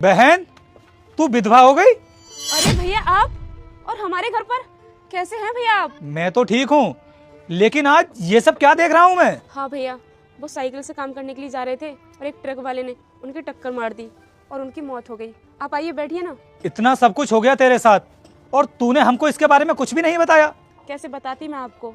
बहन, तू विधवा हो गई? अरे भैया आप और हमारे घर पर कैसे हैं भैया आप? मैं तो ठीक हूँ, लेकिन आज ये सब क्या देख रहा हूँ मैं? हाँ भैया, वो साइकिल से काम करने के लिए जा रहे थे और एक ट्रक वाले ने उनकी टक्कर मार दी और उनकी मौत हो गई। आप आइए बैठिए ना। इतना सब कुछ हो गया तेरे साथ और तूने हमको इसके बारे में कुछ भी नहीं बताया। कैसे बताती मैं आपको,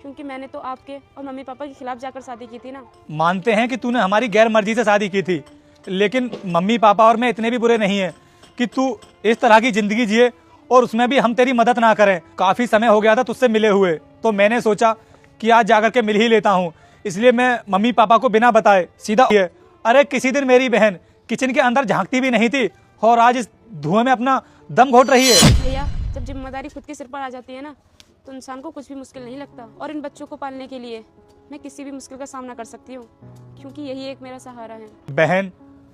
क्योंकि मैंने तो आपके और मम्मी पापा के खिलाफ जाकर शादी की थी ना। मानते हैं कि तूने हमारी गैर मर्जी से शादी की थी, लेकिन मम्मी पापा और मैं इतने भी बुरे नहीं है कि तू इस तरह की जिंदगी जिए और उसमें भी हम तेरी मदद ना करें। काफी समय हो गया था तुझसे मिले हुए, तो मैंने सोचा कि आज जाकर के मिल ही लेता हूँ, इसलिए मैं मम्मी पापा को बिना बताए सीधा अरे किसी दिन मेरी बहन किचन के अंदर झांकती भी नहीं थी और आज इस धुएं में अपना दम घोट रही है। भैया, जब जिम्मेदारी खुद के सिर पर आ जाती है ना, तो इंसान को कुछ भी मुश्किल नहीं लगता। और इन बच्चों को पालने के लिए मैं किसी भी मुश्किल का सामना कर सकती हूँ, क्योंकि यही एक मेरा सहारा है। बहन,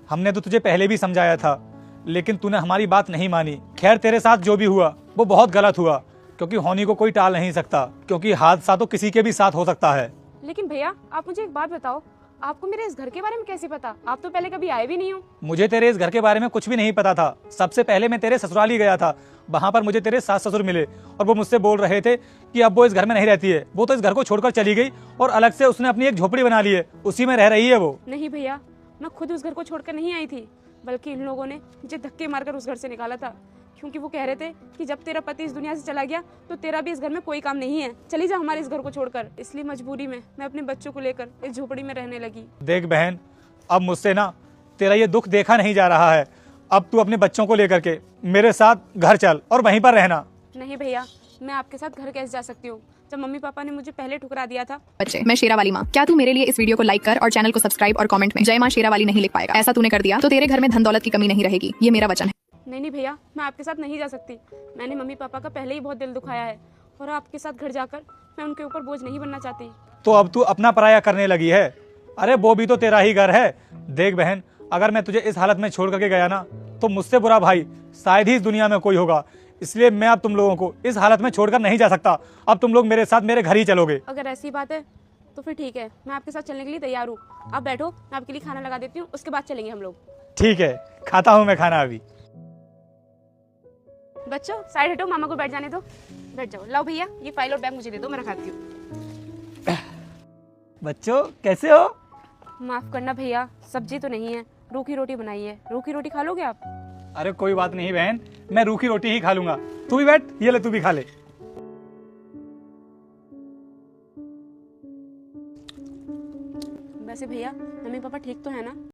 हमने तो तुझे पहले भी समझाया था, लेकिन तूने हमारी बात नहीं मानी। खैर, तेरे साथ जो भी हुआ वो बहुत गलत हुआ, क्योंकि होनी को कोई टाल नहीं सकता, क्योंकि हादसा तो किसी के भी साथ हो सकता है। लेकिन भैया, आप मुझे एक बात बताओ, आपको मेरे इस घर के बारे में कैसे पता? आप तो पहले कभी आए भी नहीं हो। मुझे तेरे इस घर के बारे में कुछ भी नहीं पता था। सबसे पहले मैं तेरे ससुराल ही गया था, वहाँ पर मुझे तेरे सास ससुर मिले और वो मुझसे बोल रहे थे कि अब वो इस घर में नहीं रहती है। वो तो इस घर को छोड़कर चली गई और अलग से उसने अपनी एक झोपड़ी बना ली है, उसी में रह रही है वो। नहीं भैया, मैं खुद उस घर को छोड़कर नहीं आई थी, बल्कि इन लोगों ने मुझे धक्के मारकर उस घर से निकाला था, क्योंकि वो कह रहे थे कि जब तेरा पति इस दुनिया से चला गया तो तेरा भी इस घर में कोई काम नहीं है, चली जा हमारे इस घर को छोड़कर। इसलिए मजबूरी में मैं अपने बच्चों को लेकर इस झोपड़ी में रहने लगी। देख बहन, अब मुझसे ना तेरा ये दुख देखा नहीं जा रहा है। अब तू अपने बच्चों को लेकर के मेरे साथ घर चल और वहीं पर रहना। नहीं भैया, मैं आपके साथ घर कैसे जा सकती हूँ जब मम्मी पापा ने मुझे पहले ठुकरा दिया था। बच्चे, मैं शेरा वाली माँ। क्या तू मेरे लिए इस वीडियो को लाइक कर और चैनल को सब्सक्राइब और कमेंट में जय माँ शेरा वाली नहीं लिख पाएगा? ऐसा तूने कर दिया तो तेरे घर में धन दौलत की कमी नहीं रहेगी, ये मेरा वचन है। नहीं भैया, मैं आपके साथ नहीं जा सकती। मैंने मम्मी पापा का पहले ही बहुत दिल दुखाया है और आपके साथ घर जाकर मैं उनके ऊपर बोझ नहीं बनना चाहती। तो अब तू अपना पराया करने लगी है? अरे वो भी तो तेरा ही घर है। देख बहन, अगर मैं तुझे इस हालत में छोड़ करके गया ना, तो मुझसे बुरा भाई शायद ही इस दुनिया में कोई होगा। इसलिए मैं अब तुम लोगों को इस हालत में छोड़कर नहीं जा सकता। अब तुम लोग मेरे साथ मेरे घर ही चलोगे। अगर ऐसी बात है तो फिर ठीक है, मैं आपके साथ चलने के लिए तैयार हूँ। आप बैठो, मैं आपके लिए खाना लगा देती हूँ, उसके बाद चलेंगे हम लोग। ठीक है, खाता हूँ मैं खाना अभी। बच्चों साइड हटो, मामा को बैठ जाने दो। बैठ जाओ। लाओ भैया, ये फाइल और बैग मुझे दे दो, मैं रखाती हूँ। बच्चों कैसे हो? माफ करना भैया, सब्जी तो नहीं है, रूखी रोटी बनाई है। रूखी रोटी खा लोगे आप? अरे कोई बात नहीं बहन, मैं रूखी रोटी ही खा लूंगा। तू भी बैठ, ये ले तू भी खा ले। वैसे भैया, मम्मी पापा ठीक तो है ना?